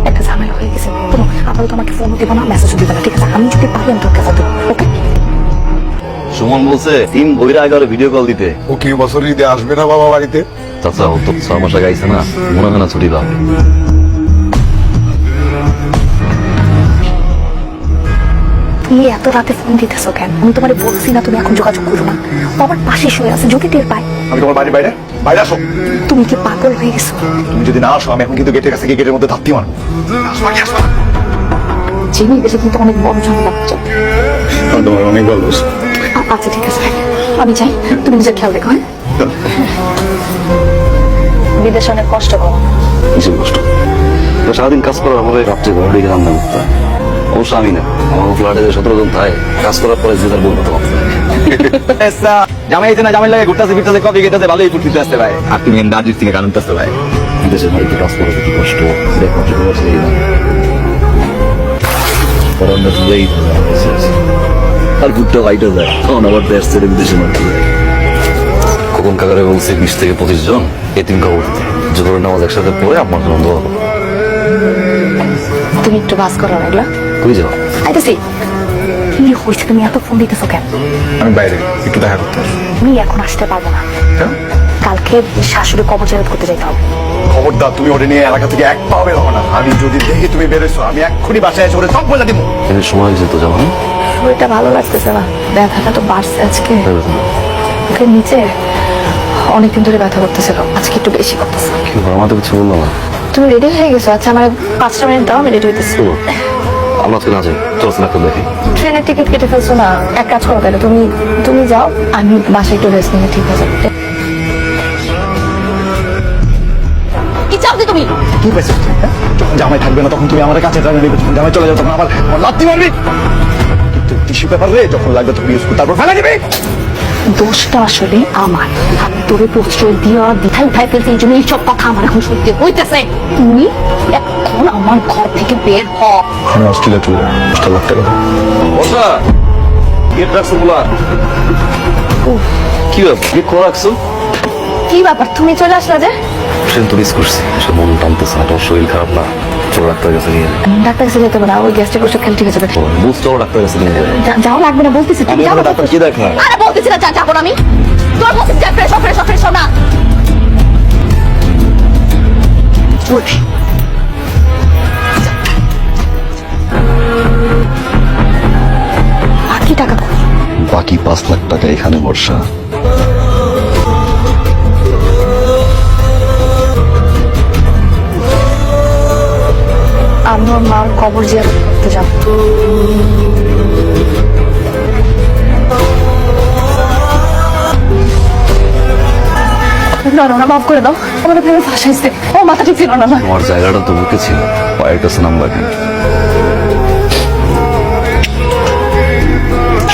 একটা ঝামেলা হয়ে গেছে। কোনো আপাতত তোমাকে ফোনও দিব না, মেসেজও দিব না, ঠিক আছে? আমি যদি পারি আমি তোকে ফোন দেবো, ওকে? সুমন বলছে টিম বইরা আগে ভিডিও কল দিতে। ও কি বছর ঈদে আসবে না বাবা বাড়িতে? চাচা ও তো 6 মাস আগে আইছে না, মনে হয় না ছুটি পাবে। তুমি এত রাতে ফোন দিতেছো কেন? আমি তোমার বলছি না তুমি এখন যোগাযোগ করো না। ও আমার পাশে শুয়ে আছে, যদি টের পাই। আমি তোমার বাড়ির বাইরে বাইরে আসো। তুমি কি পাগল হয়ে গেছো? তুমি যদি না আসো আমি এখন কিন্তু গেটের কাছে গিয়ে গেটের মধ্যে ধাপ্তি মারবো। আসো আগে আসো। জেনে গেছে কিন্তু অনেক বড় ঝামেলা হচ্ছে। তোমার অনেক ভালো। আচ্ছা ঠিক আছে, আমি চাই তুমি নিজের খেয়াল রেখো। হ্যাঁ, বিদেশে অনেক কষ্ট করো। কিসের কষ্ট? তো সারাদিন কাজ করার পরে রাত্রে ঘরে ঢেকে রান্না করতে হয়। অবশ্য আমি না, আমার ফ্ল্যাটে 17 জন থাকে, কাজ করার পরে যে তার বউ কথা বলতে জামাই না জামাই লাগে ঘুরতেছে ফিরতেছে কফি খেতেছে ভালোই ফুটতে আসতে ভাই। আর তুমি দার্জিলিং থেকে গান আসতে ভাই। বিদেশে বাড়িতে কাজ করে কি কষ্ট দেখো আর ঘুরতে বাইটে যায়, তখন আবার দেশ ছেড়ে বিদেশে মারতে যায়। খোকন কাকারে বলছে 20 থেকে 25 জন এতিম খবর দিতে, জোহরের নামাজ একসাথে পড়ে আপনার জন্য দোয়া করো। তুমি একটু বাস করো না এগুলা। কই যাও? আইতেছি। কি হয়েছে, তুমি এত ফোন দিতেছো কেন? আমি বাইরে একটু দেখা করতে আসবো। আমি এখন আসতে পারবো না, কালকে শাশুড়ি কবর জেরত করতে যেতে হবে। খবরদার তুমি ওটা নিয়ে এলাকা থেকে এক পাও বের হবে না। আমি যদি দেখি তুমি বেরোছো আমি এক্ষুনি বাসায় এসে ওরে সব বলে দিব। এর সময় যেত যাও না? শরীরটা ভালো লাগতেছে না, ব্যথাটা তো বাড়ছে আজকে। মুখের নিচে অনেকদিন ধরে ব্যথা করতেছিল, আজকে একটু বেশি করতেছে। কি আমার তো কিছু বললাম না। তুমি রেডি হয়ে গেছো? আচ্ছা আমার 5টা মিনিট দাও, আমি রেডি হইতেছি। আমরা তো না যাই, চল একটা দেখি। ট্রেনের টিকিট কেটে ফেলছো না, এক কাজ করো তাহলে তুমি যাও, আমি বাসায় একটু রেস্ট নিয়ে ঠিক আছে। কি চাও যে তুমি? কি পেয়েছো? যখন জামাই থাকবে না তখন তুমি আমার কাছে টাকা নিবে, যখন জামাই চলে যাবে তখন আবার লাত্তি মারবি। কিন্তু টিস্যু পেপার রে যখন লাগবে তখন ইউজ করতে তারপর ফেলে দিবি। দোষটা আসলে আমার, আমি তোরে প্রশ্রয় দিয়া দিথাই উঠাই ফেলছি, এই জন্য এইসব কথা আমার এখন শুনতে হইতেছে। তুমি এখন আমার ঘর থেকে বের হ। আমি অস্ট্রেলিয়া চলে যাবো, 5 লাখ টাকা দাও। বসা গেট রাখছো বলা কি ব্যাপার? কি করে রাখছো? কি ব্যাপার, তুমি চলে আসলা যে? ট্রেন তো মিস করছি, সে মন টানতেছে না, তোমার শরীর খারাপ না? চলো ডাক্তার কাছে নিয়ে যাই। ডাক্তার কাছে যেতে হবে না, ওই গ্যাস্ট্রিক ওষুধ খেলে ঠিক হয়ে যাবে। বুঝতে হবে ডাক্তার কাছে নিয়ে যাই। যাও লাগবে না বলতেছি, তুমি আমি যাও। এখন ডাক্তার কি দেখায়? আরে বলতেছি না, যাবো না আমি। তোর বলতেছি যা, ফ্রেশ না। বাকি টাকা কই? বাকি 5 লাখ টাকা এখানে বর্ষা। আমি ওর মার কবর জিয়ারত করতে যাব। না মাফ করে দাও, আমার ভেবে ফাঁসাইছে। ও মাথা ঠিক ছিল না। তোমার জায়গাটা তো বুকে ছিল, পায়ের কাছে নাম্বার কেন?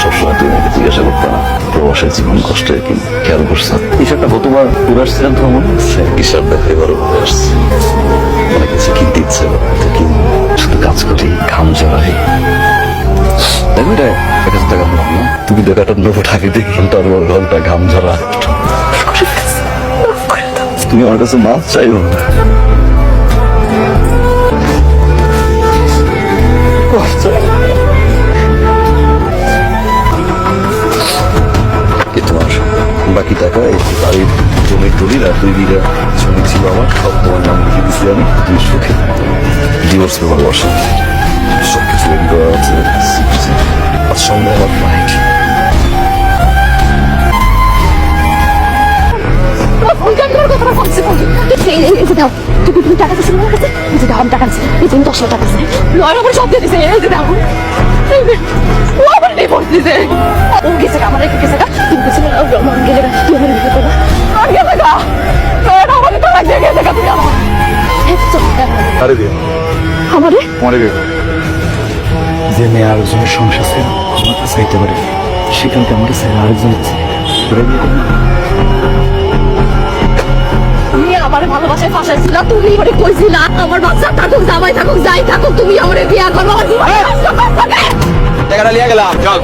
সবসময় তুমি আমাকে জিজ্ঞাসা করতে না প্রবাসের জীবন কষ্টের কি খেয়াল করছো? হিসাবটা গতবার ঘুরে আসছিলাম তো মনে হচ্ছে, হিসাব দেখা এবারও ঘুরে আসছে। অনেক কিছু কিনতে ইচ্ছে কি শুধু কাজ করি, ঘাম জড়াই। দেখো এটা 1000 টাকা মনে হয় না? তুমি দেখাটা নেবো টাকা দিয়ে ঘন্টার পর ঘন্টা ঘাম ঝরা। তুমি আমার কাছে মাছ চাইবো না। তোমার বাকি টাকা এই বাড়ির জমির দলিল আর 2 বিঘা জমি ছিল আমার, সব তোমার নাম লিখে দিচ্ছি আমি। তুমি সুখে ডিভোর্স পেপার বসে সবকিছু রেডি করা আছে। আর সঙ্গে আমার মাইক তুমি টাকা দিচ্ছি আমার কাছে, এই যে দাও আমি টাকা দিচ্ছি, এই যে 10 লাখ টাকা দিচ্ছি। লয়ের উপরে সব দিয়ে দিছে, এই যে দাও। ও আবার ডিভোর্স দিছে। ও গেছে আমার রেখে গেছে, তুমি গেছে না রমন গেলে তুই আমার বিয়ে করবা। আর গেছে গা লয়ের আমারে টাকা দিয়ে গেছে তুমি আমার। আরে বিয়ে আমারে তোমারে বিয়ে যে মেয়ে আরেকজনের সংসার ছিল আমার কাছে চাইতে পারে, সেখান থেকে আমার কাছে আরেকজন আছে। তুমি আমার ভালোবাসায় ফাঁসাইছিল, তুমি ওরে কইছিলা আমার বাচ্চা থাকুক জামাই থাকুক যাই থাকুক তুমি আমারে বিয়া করবা। টাকাটা লিয়ে গেলাম চল।